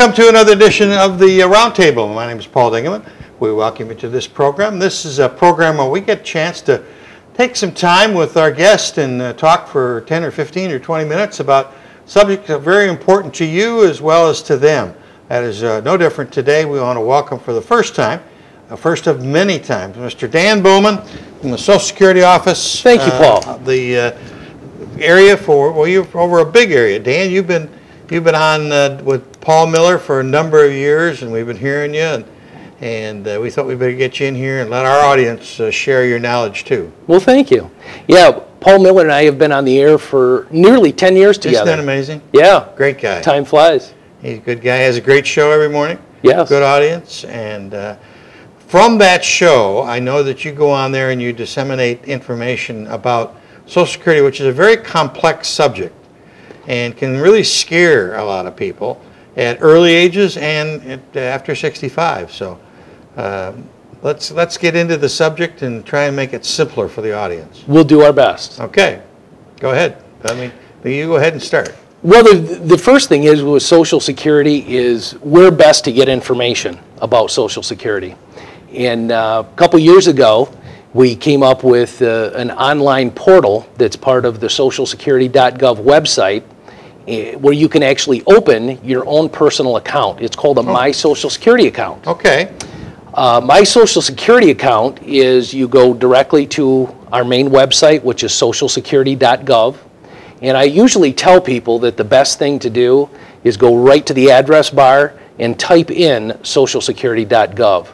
Welcome to another edition of the Roundtable. My name is Paul Dingelman. We welcome you to this program. This is a program where we get a chance to take some time with our guest and talk for 10 or 15 or 20 minutes about subjects that are very important to you as well as to them. That is no different today. We want to welcome for the first time, first of many times, Mr. Dan Bowman from the Social Security Office. Thank you, Paul. The area for, well, you're over a big area. Dan, you've been on with Paul Miller for a number of years, and we've been hearing you, and we thought we'd better get you in here and let our audience share your knowledge too. Well, thank you. Yeah, Paul Miller and I have been on the air for nearly 10 years together. Isn't that amazing? Yeah. Great guy. Time flies. He's a good guy. He has a great show every morning. Yes. Good audience. And from that show, I know that you go on there and you disseminate information about Social Security, which is a very complex subject and can really scare a lot of people at early ages and after 65. So let's get into the subject and try and make it simpler for the audience. We'll do our best. Okay, go ahead. You go ahead and start. Well, the first thing is with Social Security is where best to get information about Social Security. And a couple years ago, we came up with an online portal that's part of the socialsecurity.gov website, where you can actually open your own personal account. It's called a My Social Security account. Okay. My Social Security account is you go directly to our main website, which is socialsecurity.gov. And I usually tell people that the best thing to do is go right to the address bar and type in socialsecurity.gov.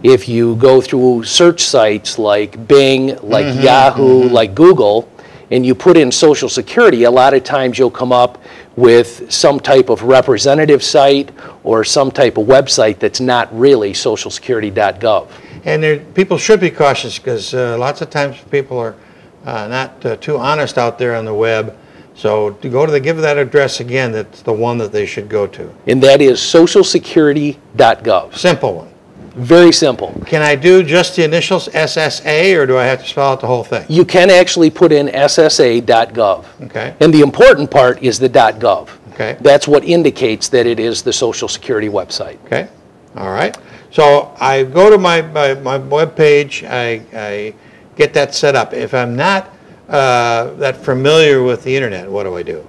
If you go through search sites like Bing, like Yahoo, like Google, and you put in Social Security, a lot of times you'll come up with some type of representative site or some type of website that's not really socialsecurity.gov. And people should be cautious because lots of times people are not too honest out there on the web. So to give that address again, that's the one that they should go to. And that is socialsecurity.gov. Simple one. Very simple. Can I do just the initials SSA, or do I have to spell out the whole thing? You can actually put in ssa.gov. Okay. And the important part is the .gov. Okay. That's what indicates that it is the Social Security website. Okay. All right. So I go to my web page. I get that set up. If I'm not that familiar with the internet, what do I do?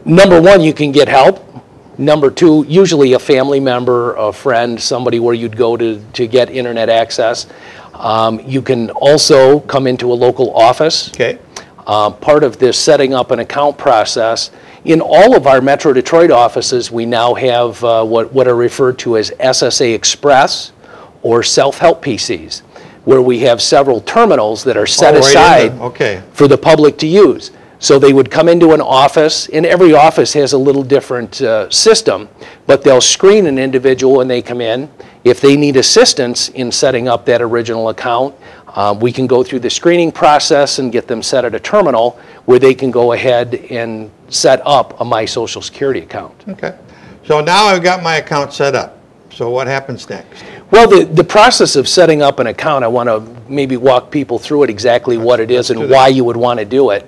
Number one, you can get help. Number two, usually a family member, a friend, somebody where you'd go to get internet access. You can also come into a local office. Okay. Part of this setting up an account process, in all of our Metro Detroit offices, we now have what are referred to as SSA Express or self-help PCs, where we have several terminals that are set aside for the public to use. So they would come into an office, and every office has a little different system, but they'll screen an individual when they come in. If they need assistance in setting up that original account, we can go through the screening process and get them set at a terminal where they can go ahead and set up a My Social Security account. Okay. So now I've got my account set up. So what happens next? Well, the process of setting up an account, I want to maybe walk people through it exactly what it is and why you would want to do it.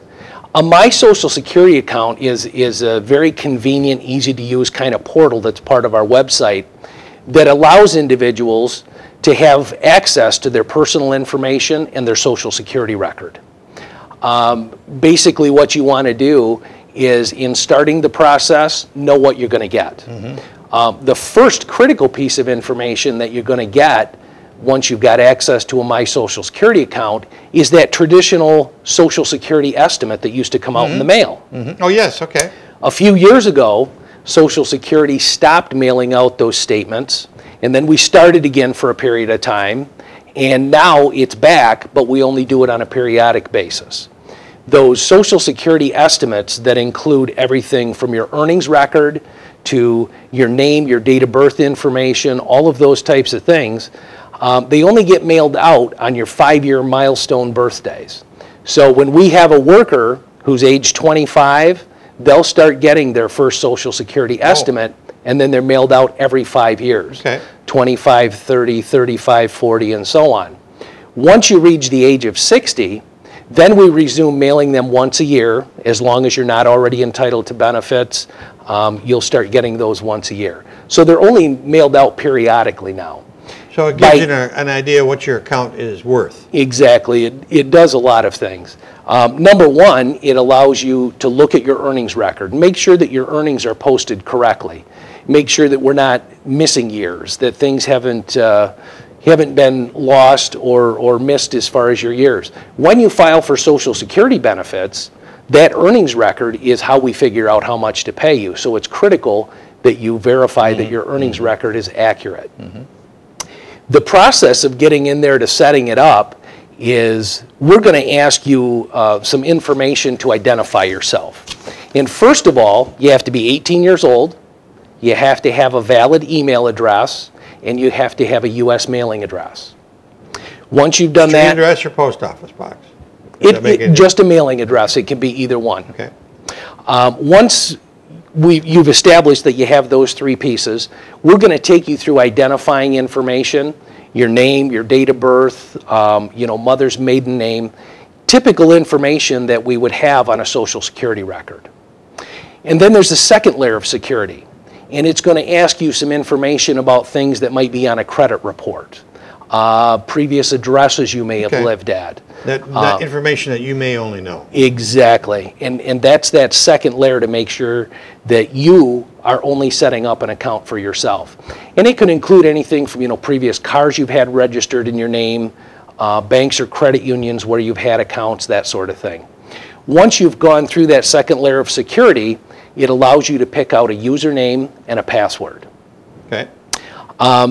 A My Social Security account is a very convenient, easy to use kind of portal that's part of our website that allows individuals to have access to their personal information and their Social Security record. Basically what you want to do is, in starting the process, know what you're going to get. The first critical piece of information that you're going to get once you've got access to a My Social Security account is that traditional Social Security estimate that used to come out in the mail. Oh, yes, okay. A few years ago, Social Security stopped mailing out those statements, and then we started again for a period of time, and now it's back, but we only do it on a periodic basis. Those Social Security estimates that include everything from your earnings record to your name, your date of birth information, all of those types of things, they only get mailed out on your 5-year milestone birthdays. So when we have a worker who's age 25, they'll start getting their first Social Security estimate, and then they're mailed out every 5 years. Okay. 25, 30, 35, 40, and so on. Once you reach the age of 60, Then we resume mailing them once a year. As long as you're not already entitled to benefits, you'll start getting those once a year. So they're only mailed out periodically now. So it gives you an idea what your account is worth. Exactly. It does a lot of things. Number one, it allows you to look at your earnings record. Make sure that your earnings are posted correctly. Make sure that we're not missing years, that things haven't been lost or missed as far as your years. When you file for Social Security benefits, that earnings record is how we figure out how much to pay you. So it's critical that you verify that your earnings record is accurate. The process of getting in there to setting it up is we're going to ask you some information to identify yourself. And first of all, you have to be 18 years old, you have to have a valid email address, and you have to have a U.S. mailing address. Once you've done that... address or post office box? Just a mailing address. It can be either one. Okay. Once you've established that you have those three pieces, we're going to take you through identifying information, your name, your date of birth, mother's maiden name, typical information that we would have on a Social Security record. And then there's the second layer of security, and it's going to ask you some information about things that might be on a credit report, previous addresses you may have lived at. That information that you may only know. Exactly. And that's that second layer to make sure that you are only setting up an account for yourself. And it could include anything from, previous cars you've had registered in your name, banks or credit unions where you've had accounts, that sort of thing. Once you've gone through that second layer of security, it allows you to pick out a username and a password. Okay.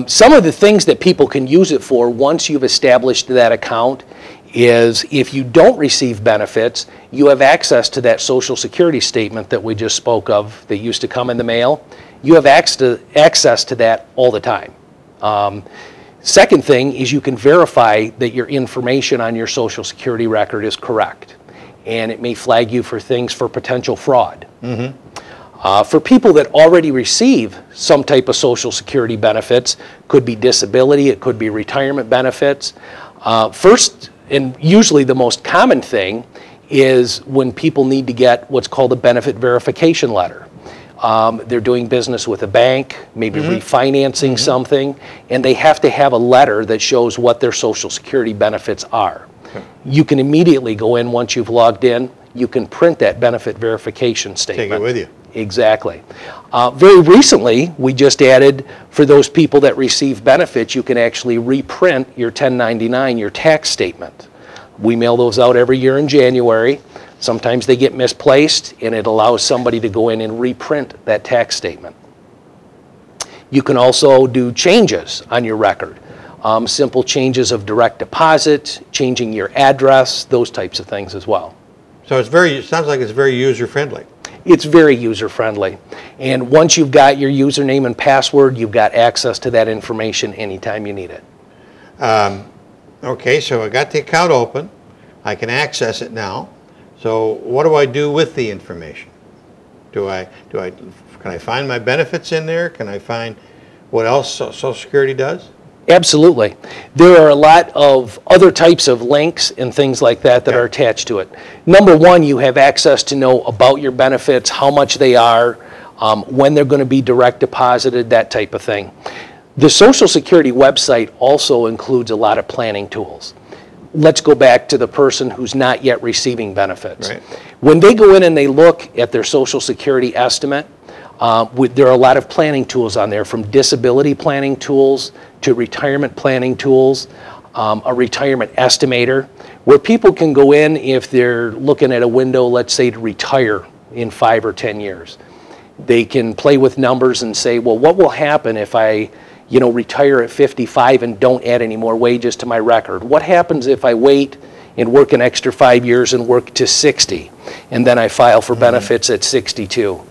Some of the things that people can use it for once you've established that account is if you don't receive benefits, you have access to that Social Security statement that we just spoke of that used to come in the mail. You have access to that all the time. Second thing is you can verify that your information on your Social Security record is correct, and it may flag you for things for potential fraud. For people that already receive some type of Social Security benefits, could be disability, it could be retirement benefits. First, and usually the most common thing is when people need to get what's called a benefit verification letter. They're doing business with a bank, maybe refinancing something, and they have to have a letter that shows what their Social Security benefits are. You can immediately go in once you've logged in, you can print that benefit verification statement. Take it with you. Exactly. Very recently, we just added, for those people that receive benefits, you can actually reprint your 1099, your tax statement. We mail those out every year in January. Sometimes they get misplaced, and it allows somebody to go in and reprint that tax statement. You can also do changes on your record. Simple changes of direct deposit, changing your address, those types of things as well. So it sounds like it's very user-friendly. It's very user-friendly. And once you've got your username and password, you've got access to that information anytime you need it. Okay, so I got the account open. I can access it now. So what do I do with the information? Can I find my benefits in there? Can I find what else Social Security does? Absolutely. There are a lot of other types of links and things like that that are attached to it. Number one, you have access to know about your benefits, how much they are, when they're going to be direct deposited, that type of thing. The Social Security website also includes a lot of planning tools. Let's go back to the person who's not yet receiving benefits. Right. When they go in and they look at their Social Security estimate, there are a lot of planning tools on there, from disability planning tools to retirement planning tools, a retirement estimator, where people can go in if they're looking at a window, let's say, to retire in 5 or 10 years. They can play with numbers and say, well, what will happen if I retire at 55 and don't add any more wages to my record? What happens if I wait and work an extra 5 years and work to 60, and then I file for benefits at 62?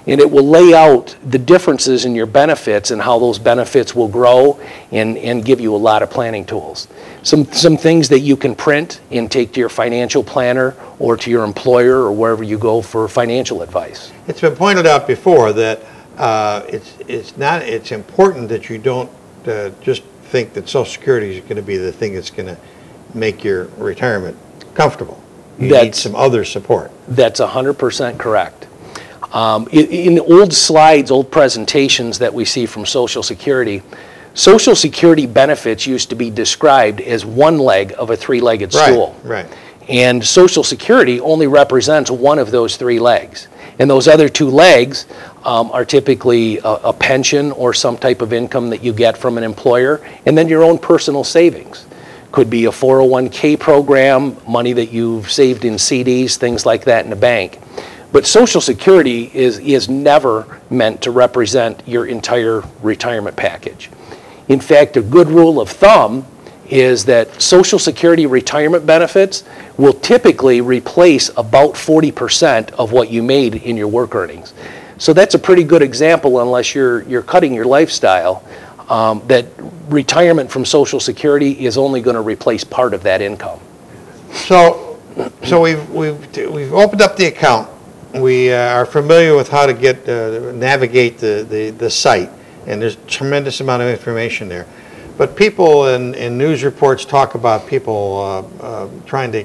And it will lay out the differences in your benefits and how those benefits will grow, and give you a lot of planning tools. Some things that you can print and take to your financial planner or to your employer or wherever you go for financial advice. It's been pointed out before that it's important that you don't just think that Social Security is going to be the thing that's going to make your retirement comfortable. You need some other support. That's 100% correct. In old slides, old presentations that we see from Social Security benefits used to be described as one leg of a three-legged stool. Right. And Social Security only represents one of those three legs. And those other two legs are typically a pension or some type of income that you get from an employer, and then your own personal savings. Could be a 401k program, money that you've saved in CDs, things like that in a bank. But Social Security is never meant to represent your entire retirement package. In fact, a good rule of thumb is that Social Security retirement benefits will typically replace about 40% of what you made in your work earnings. So that's a pretty good example, unless you're cutting your lifestyle, that retirement from Social Security is only going to replace part of that income. So we've opened up the account. We are familiar with how to navigate the site, and there's a tremendous amount of information there. But people in news reports talk about people trying to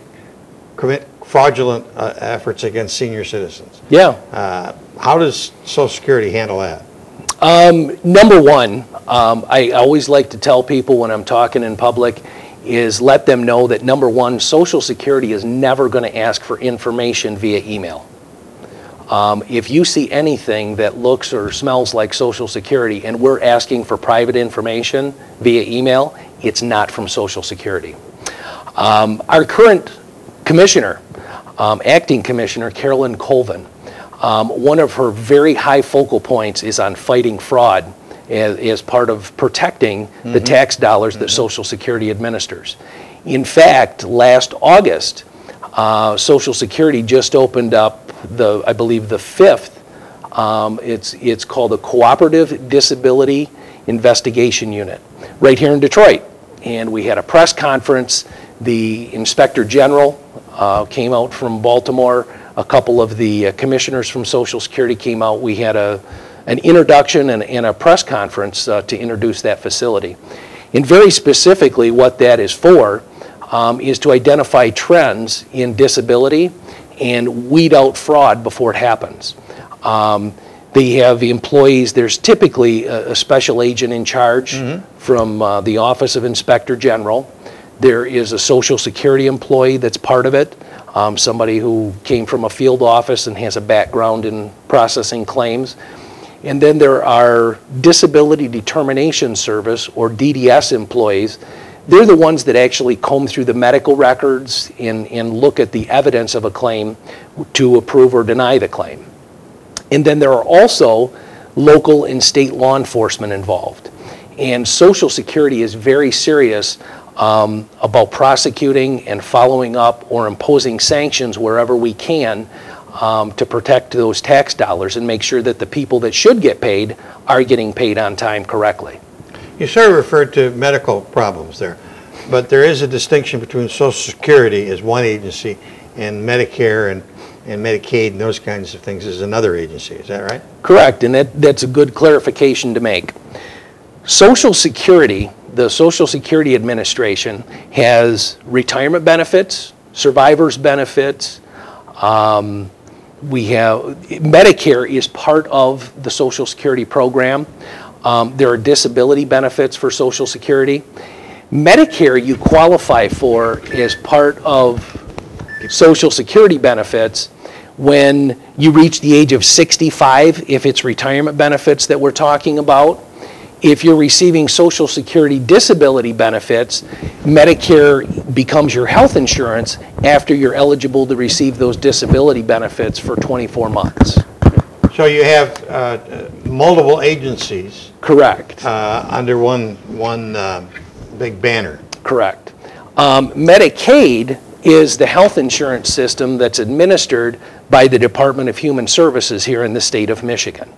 commit fraudulent efforts against senior citizens. Yeah. How does Social Security handle that? Number one, I always like to tell people when I'm talking in public is let them know that number one, Social Security is never going to ask for information via email. If you see anything that looks or smells like Social Security and we're asking for private information via email, it's not from Social Security. Our current commissioner, acting commissioner, Carolyn Colvin, one of her very high focal points is on fighting fraud as part of protecting the tax dollars that Social Security administers. In fact, last August, Social Security just opened up I believe the fifth, it's called a Cooperative Disability Investigation Unit right here in Detroit. And we had a press conference. The Inspector General came out from Baltimore. A couple of the commissioners from Social Security came out. We had an introduction and a press conference to introduce that facility. And very specifically what that is for is to identify trends in disability and weed out fraud before it happens. They have employees, there's typically a special agent in charge from the Office of Inspector General. There is a Social Security employee that's part of it, somebody who came from a field office and has a background in processing claims. And then there are Disability Determination Service, or DDS employees. They're the ones that actually comb through the medical records and look at the evidence of a claim to approve or deny the claim. And then there are also local and state law enforcement involved. And Social Security is very serious about prosecuting and following up or imposing sanctions wherever we can to protect those tax dollars and make sure that the people that should get paid are getting paid on time correctly. You sort of referred to medical problems there, but there is a distinction between Social Security as one agency and Medicare and Medicaid and those kinds of things as another agency. Is that right? Correct, and that's a good clarification to make. Social Security, the Social Security Administration, has retirement benefits, survivors benefits. We have Medicare is part of the Social Security program. There are disability benefits for Social Security. Medicare you qualify for as part of Social Security benefits when you reach the age of 65, if it's retirement benefits that we're talking about. If you're receiving Social Security disability benefits, Medicare becomes your health insurance after you're eligible to receive those disability benefits for 24 months. So you have multiple agencies. Correct. Under one big banner. Correct. Medicaid is the health insurance system that's administered by the Department of Human Services here in the state of Michigan.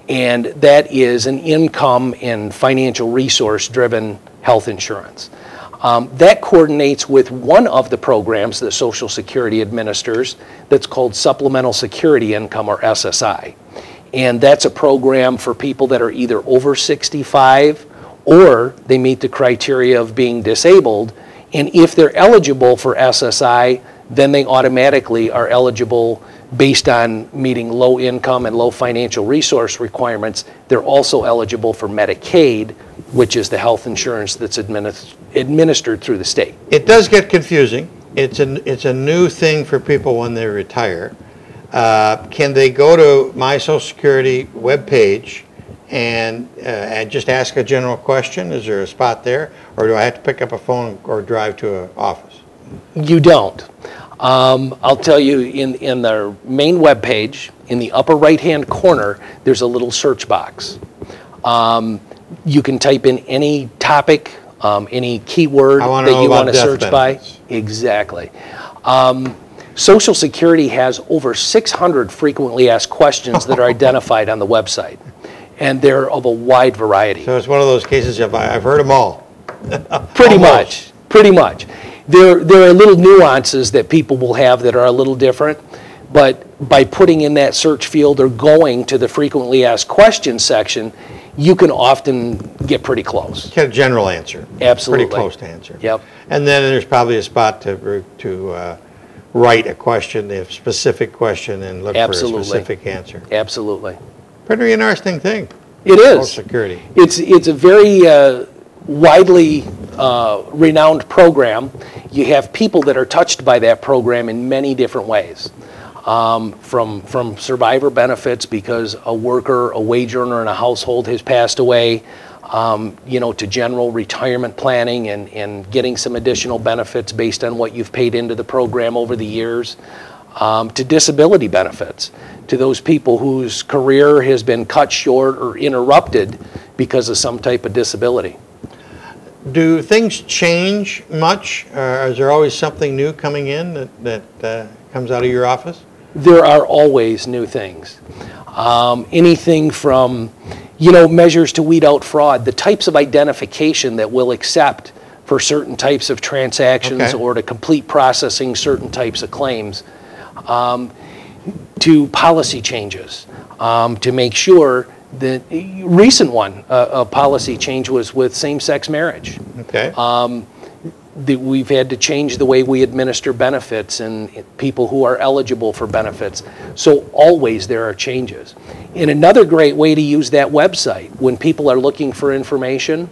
And that is an income and financial resource driven health insurance. That coordinates with one of the programs that Social Security administers that's called Supplemental Security Income, or SSI. And that's a program for people that are either over 65 or they meet the criteria of being disabled And if they're eligible for SSI, then they automatically are eligible based on meeting low income and low financial resource requirements. They're also eligible for Medicaid, which is the health insurance that's administered through the state. It does get confusing. It's a new thing for people when they retire. Can they go to my Social Security webpage and just ask a general question? Is there a spot there? Or do I have to pick up a phone or drive to an office? You don't. I'll tell you, in the main webpage, in the upper right-hand corner, there's a little search box. You can type in any topic, any keyword that you want to search benefits by. Exactly. Social Security has over 600 frequently asked questions that are identified on the website, and they're of a wide variety. So it's one of those cases I've heard them all. Pretty much. There are little nuances that people will have that are a little different, but by putting in that search field or going to the frequently asked questions section, you can often get pretty close. Get a general answer. Absolutely. Pretty close to answer. Yep. And then there's probably a spot to write a question, a specific question, and look for a specific answer. Absolutely. Pretty interesting thing. It is. Social Security. It's a very widely renowned program. You have people that are touched by that program in many different ways. From survivor benefits because a worker, a wage earner in a household has passed away, to general retirement planning and getting some additional benefits based on what you've paid into the program over the years, to disability benefits, to those people whose career has been cut short or interrupted because of some type of disability. Do things change much? Is there always something new coming in that comes out of your office? There are always new things. Anything from, measures to weed out fraud, the types of identification that we'll accept for certain types of transactions or to complete processing certain types of claims, to policy changes, to make sure. The recent one, a policy change, was with same-sex marriage. Okay. We've had to change the way we administer benefits and people who are eligible for benefits. So always there are changes. And another great way to use that website, when people are looking for information,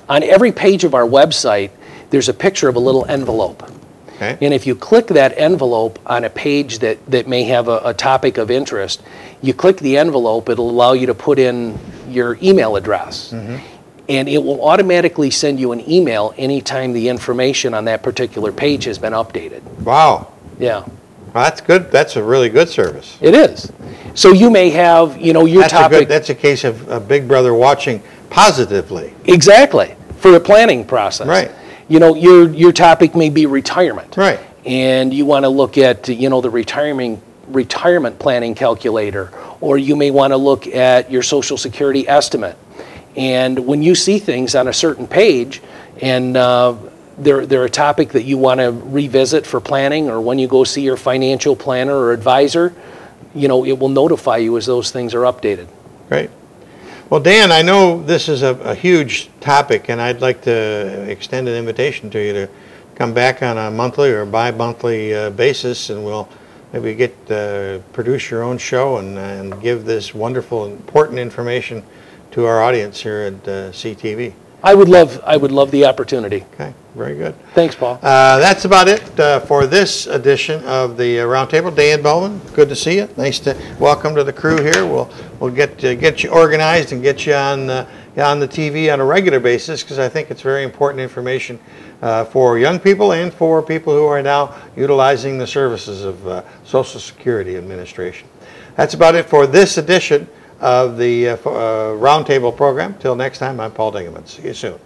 on every page of our website, there's a picture of a little envelope. Okay. And if you click that envelope on a page that may have a topic of interest, you click the envelope, it'll allow you to put in your email address. Mm-hmm. And it will automatically send you an email anytime the information on that particular page has been updated. Wow. Yeah. Well, that's good. That's a really good service. It is. So you may have, your topic. That's a case of a Big Brother watching positively. Exactly. For the planning process. Right. Your topic may be retirement. Right. And you want to look at, the retirement planning calculator, or you may want to look at your Social Security estimate. And when you see things on a certain page and they're a topic that you want to revisit for planning, or when you go see your financial planner or advisor, it will notify you as those things are updated. Great. Well, Dan, I know this is a huge topic, and I'd like to extend an invitation to you to come back on a monthly or bi-monthly basis, and we'll maybe produce your own show and give this wonderful, important information to our audience here at CTV. I would love the opportunity. Okay, very good. Thanks, Paul. That's about it for this edition of the Roundtable. Dan Bowman, good to see you. Nice to welcome to the crew here. We'll get you organized and get you on the TV on a regular basis, because I think it's very important information for young people and for people who are now utilizing the services of Social Security Administration. That's about it for this edition of the Roundtable program. Till next time, I'm Paul Dingeman. See you soon.